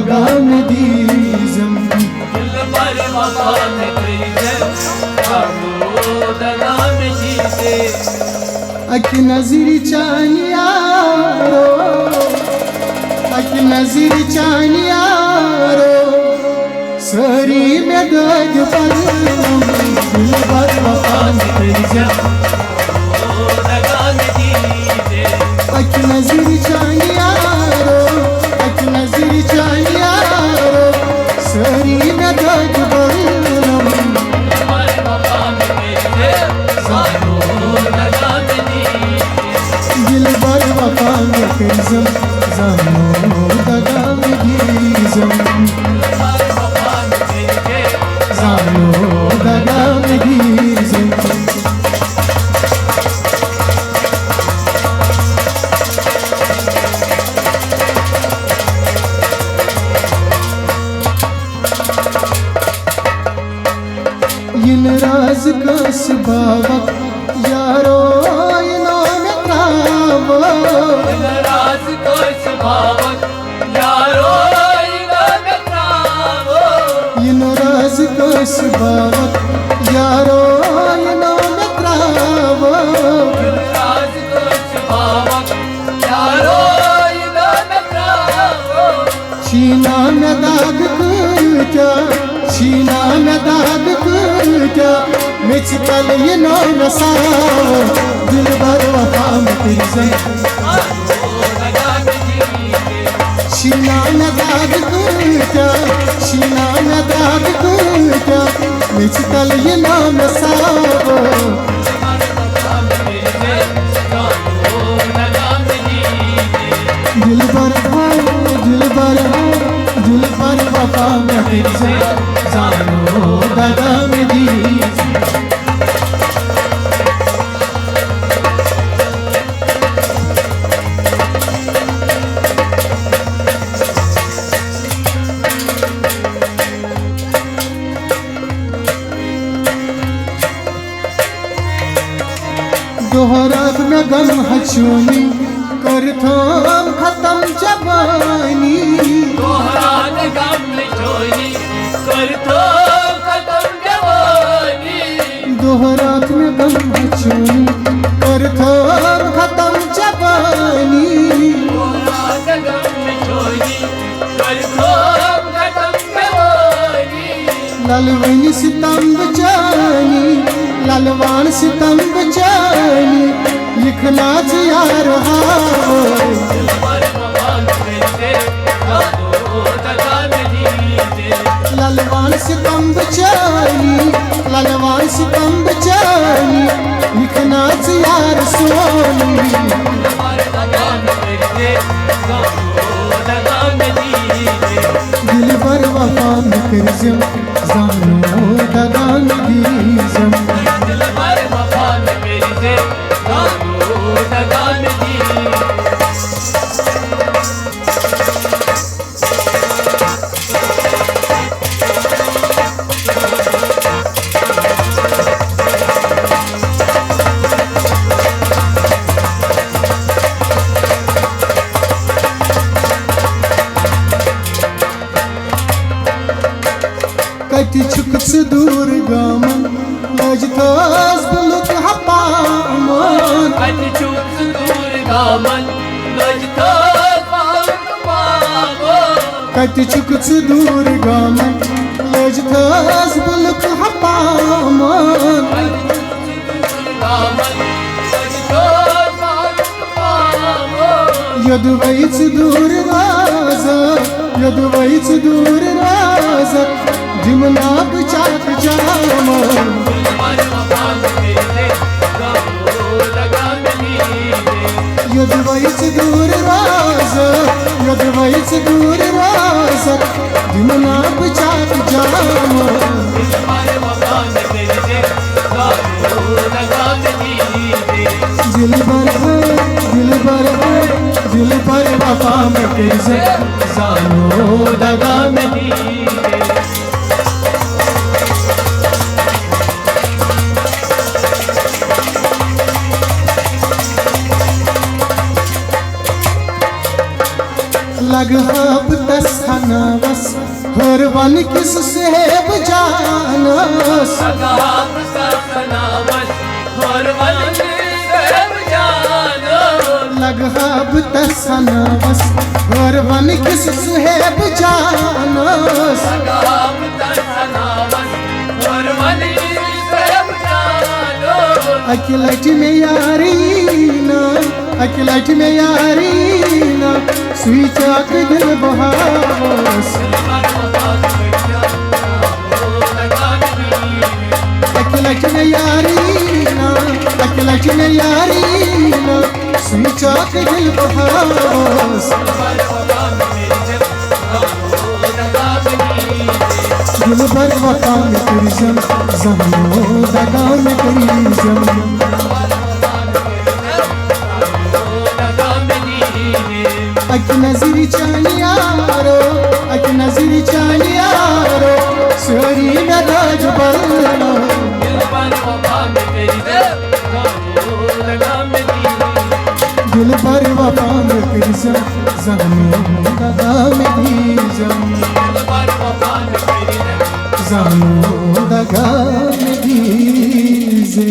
दगा में दीजम दिल पर वफा में करिजम जानो दगा में दीजे अक नजर चानियारो अक नजर चानियारो सरी में दग पर दिल पर वफा में करिजम दगा में दीजे अक नजर चानियारो अक नजर चानियारो सरी में दग पर पर वफा में करिजे जानो दगा में दीजे दिल पर वफा में करिजम जानो दगा में दीजम पर वफा में करिजे जानो दगा में दीजम इन राज कस बाबक यारो इनो में ताबो राज को स्वभावक यारो इना नत्रावो इन राज कस बाबक यारो इनो में ताबो राज को स्वभावक यारो इना नत्रावो शीना में दाग क्या शीना में दाग क्या मिच कल ये नो नसाओ दिल भर वफा में करिजम दगा में दीजे शीना में दाग क्या शीना में दाग क्या मिच कल ये नो नसाओ पर वफा में करिजे जानो दगा में दीजे दिल पर वफा में करिजम जानो दगा में दीजम दोहरात में गम हचूनी कर थाम खत्म जवानी तोहरा गम में चोरी कर तो कदम जवानी दोहरात में गम हचूनी कर थाम खत्म जवानी तोहरा गम में चोरी कर तो कदम जवानी ललवनी सितम बचानी ललवान सितम बचानी लिखना यार हाओ पर वफा में करिजे जानो दगा में दीजे ललवान सितम बचानी ललवान सितम बचानी लिखना यार सोनी पर दगा में करिजे जानो दगा में दीजे दिल पर वफा में करिजम जानो दगा में दीजम दिल पर वफा में करिजे जानो दगा में दीजे कति छुक से दूर गामन लज थास बुलुक हपामन कति चूक दूर गामन लजता पावन पावो कति छुक से दूर गामन लज थास बुलुक हपामन गामन लजता पावन पावो यदुवैच दूर राजा यदुवैच दूर राजा जिमना बचाक जामन पर वफा में करिजे जानो दगा में दीजे यदुवैच दूर राजा यदुवैच दूर राजा जिमना बचाक जामन पर वफा में करिजे जानो दगा में दीजे दिल पर वफा में करिजम जानो दगा में दीजे लग आप तसना बस हर वन किस से बजानस सगाब सतना बस और मन सब जानो लगहब तसना बस हर वन किस से बजानस सगाब सतना बस और मन सब जानो अखिलट में यारीना अखिलट में यारीना सुई चाक दिल बहावस अखिलट में यारीना अखिलट में यारीना सुई चाक दिल बहावस दिल भर वफा में तुरजम जमनो दगा में करीजम अक नजरी चानियारो अक नजरी चानियारो सोरी नदाज बरना दिल भर वफा में तुरजम जमनो दगा में करीजम ज़ानो दगा में दीज़े